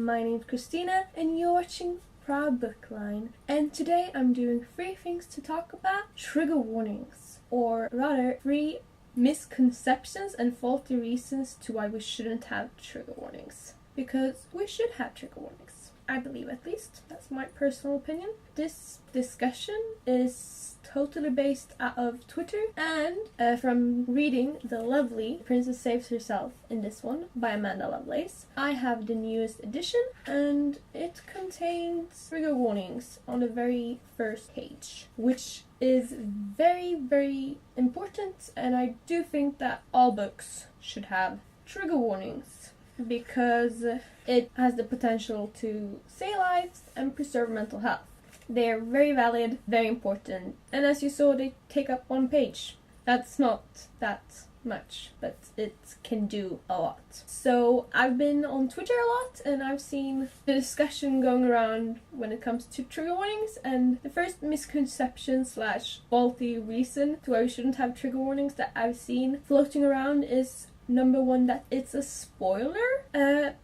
My name's Christina, and you're watching Proud Bookline. And today I'm doing 3 things to talk about: trigger warnings, or rather 3 misconceptions and faulty reasons to why we shouldn't have trigger warnings. Because we should have trigger warnings. I believe, at least. That's my personal opinion. This discussion is totally based out of Twitter and from reading the lovely Princess Saves Herself in this one by Amanda Lovelace. I have the newest edition and it contains trigger warnings on the very first page, which is very, very important, and I do think that all books should have trigger warnings, because it has the potential to save lives and preserve mental health. They are very valid, very important, and as you saw, they take up 1 page. That's not that much, but it can do a lot. So I've been on Twitter a lot, and I've seen the discussion going around when it comes to trigger warnings, and the first misconception / faulty reason to why we shouldn't have trigger warnings that I've seen floating around is number 1, that it's a spoiler.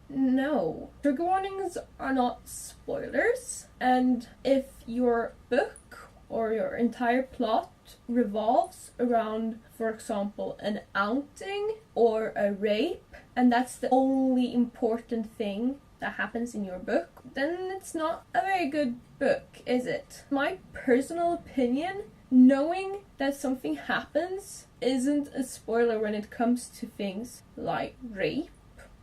No. Trigger warnings are not spoilers, and if your book or your entire plot revolves around, for example, an outing or a rape, and that's the only important thing that happens in your book, then it's not a very good book, is it? My personal opinion, knowing that something happens isn't a spoiler when it comes to things like rape,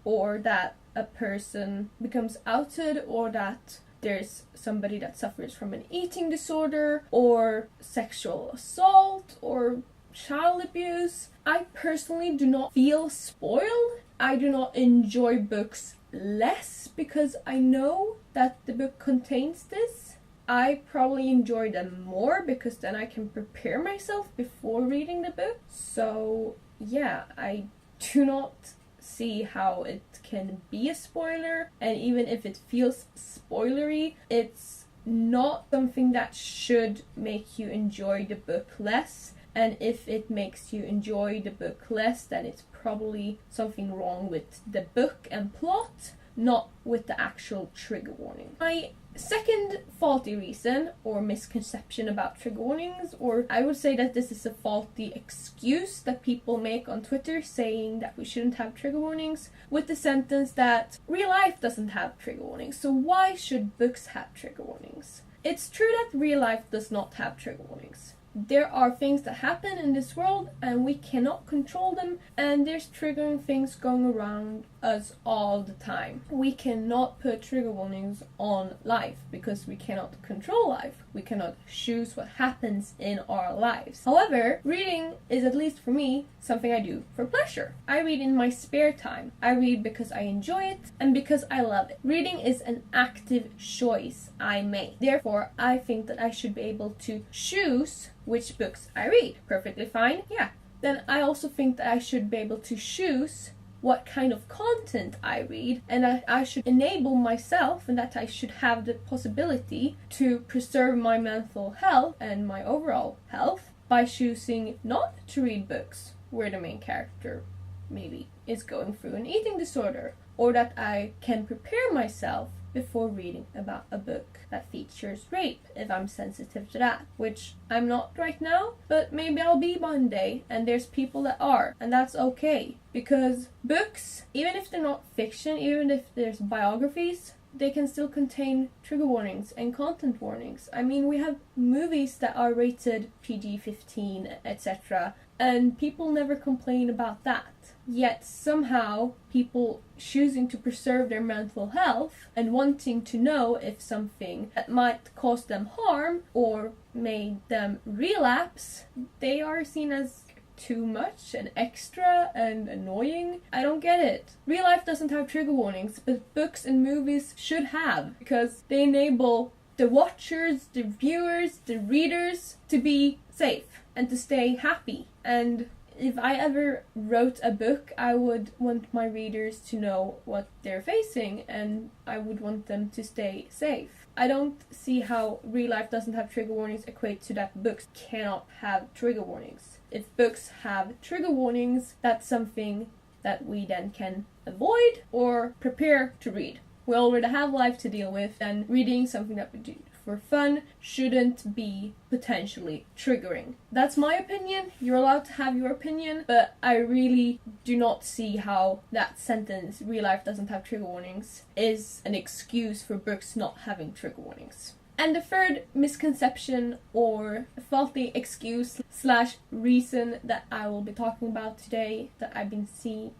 or that a person becomes outed, or that there's somebody that suffers from an eating disorder, or sexual assault, or child abuse. I personally do not feel spoiled. I do not enjoy books less because I know that the book contains this. I probably enjoy them more because then I can prepare myself before reading the book. So yeah, I do not see how it can be a spoiler, and even if it feels spoilery, it's not something that should make you enjoy the book less. And if it makes you enjoy the book less, then it's probably something wrong with the book and plot, not with the actual trigger warning. My second faulty reason or misconception about trigger warnings, or I would say that this is a faulty excuse that people make on Twitter saying that we shouldn't have trigger warnings, with the sentence that real life doesn't have trigger warnings, so why should books have trigger warnings? It's true that real life does not have trigger warnings. There are things that happen in this world and we cannot control them, and there's triggering things going around us all the time. We cannot put trigger warnings on life because we cannot control life. We cannot choose what happens in our lives. However, reading is, at least for me, something I do for pleasure. I read in my spare time. I read because I enjoy it and because I love it. Reading is an active choice I make. Therefore, I think that I should be able to choose which books I read. Perfectly fine, yeah. Then I also think that I should be able to choose what kind of content I read, and that I should enable myself, and that I should have the possibility to preserve my mental health and my overall health by choosing not to read books where the main character maybe is going through an eating disorder, or that I can prepare myself before reading about a book that features rape if I'm sensitive to that, which I'm not right now, but maybe I'll be one day, and there's people that are, and that's okay, because books, even if they're not fiction, even if there's biographies, they can still contain trigger warnings and content warnings. I mean, we have movies that are rated PG-15, etc., and people never complain about that. Yet somehow people choosing to preserve their mental health and wanting to know if something that might cause them harm or made them relapse, they are seen as too much and extra and annoying. I don't get it. Real life doesn't have trigger warnings, but books and movies should have, because they enable the watchers, the viewers, the readers to be safe and to stay happy. And if I ever wrote a book, I would want my readers to know what they're facing, and I would want them to stay safe. I don't see how real life doesn't have trigger warnings equate to that books cannot have trigger warnings. If books have trigger warnings, that's something that we then can avoid or prepare to read. we already have life to deal with, then reading something that we do for fun shouldn't be potentially triggering. That's my opinion. You're allowed to have your opinion, but I really do not see how that sentence, real life doesn't have trigger warnings, is an excuse for books not having trigger warnings. And the third misconception or faulty excuse slash reason that I will be talking about today, that I've been seeing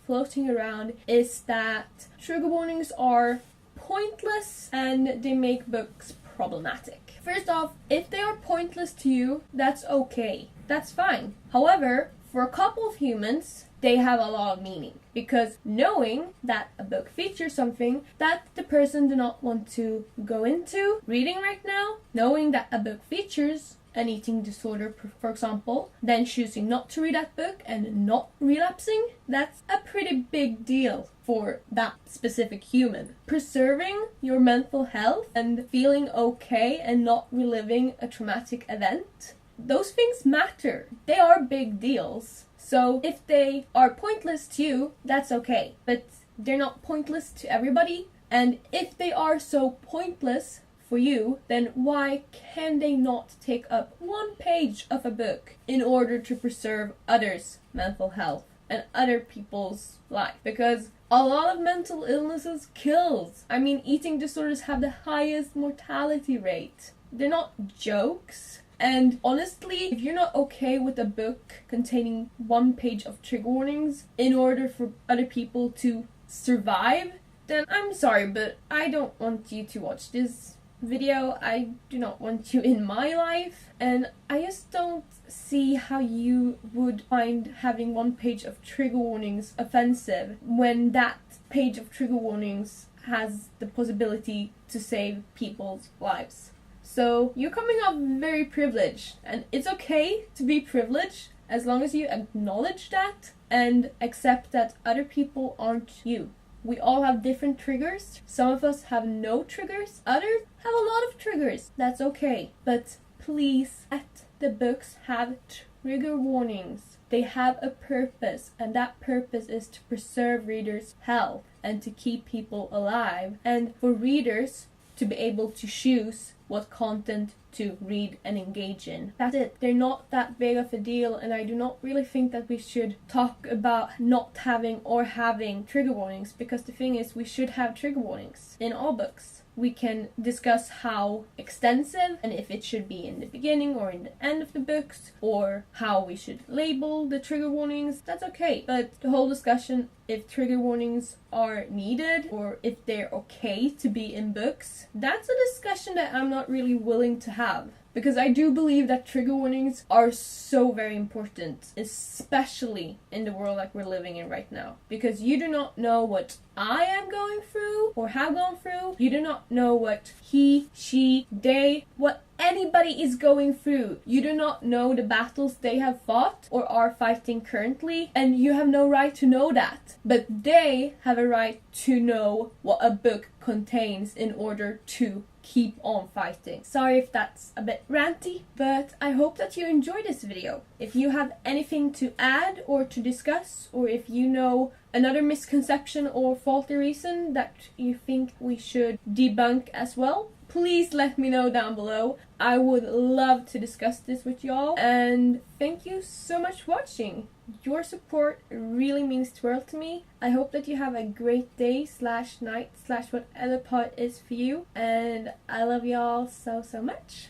floating around, is that trigger warnings are pointless and they make books problematic. First off, if they are pointless to you, that's okay. That's fine. However, for a couple of humans, they have a lot of meaning, because knowing that a book features something that the person do not want to go into reading right now, knowing that a book features an eating disorder, for example, then choosing not to read that book and not relapsing, that's a pretty big deal for that specific human. Preserving your mental health and feeling okay and not reliving a traumatic event, those things matter. They are big deals. So if they are pointless to you, that's okay. But they're not pointless to everybody. And if they are so pointless for you, then why can they not take up one page of a book in order to preserve others' mental health and other people's life? Because a lot of mental illnesses kills. I mean, eating disorders have the highest mortality rate. They're not jokes. And honestly, if you're not okay with a book containing one page of trigger warnings in order for other people to survive, then I'm sorry, but I don't want you to watch this video. I do not want you in my life, and I just don't see how you would find having one page of trigger warnings offensive when that page of trigger warnings has the possibility to save people's lives. So you're coming off very privileged, and it's okay to be privileged as long as you acknowledge that and accept that other people aren't you. We all have different triggers. Some of us have no triggers. Others have a lot of triggers. That's okay. But please let the books have trigger warnings. They have a purpose, and that purpose is to preserve readers' health and to keep people alive, and for readers to be able to choose what content to read and engage in. That's it. They're not that big of a deal, and I do not really think that we should talk about not having or having trigger warnings, because the thing is, we should have trigger warnings in all books. We can discuss how extensive and if it should be in the beginning or in the end of the books, or how we should label the trigger warnings. That's okay. But the whole discussion if trigger warnings are needed or if they're okay to be in books, that's a discussion that I'm not really willing to have. Because I do believe that trigger warnings are so very important, especially in the world that we're living in right now. Because you do not know what I am going through or have gone through. You do not know what he, she, they, what anybody is going through. You do not know the battles they have fought or are fighting currently, and you have no right to know that. But they have a right to know what a book contains in order to keep on fighting. Sorry if that's a bit ranty, but I hope that you enjoyed this video. If you have anything to add or to discuss, or if you know another misconception or faulty reason that you think we should debunk as well, please let me know down below. I would love to discuss this with y'all, and thank you so much for watching. Your support really means the world to me. I hope that you have a great day / night / whatever part is for you, and I love y'all so much.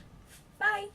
Bye!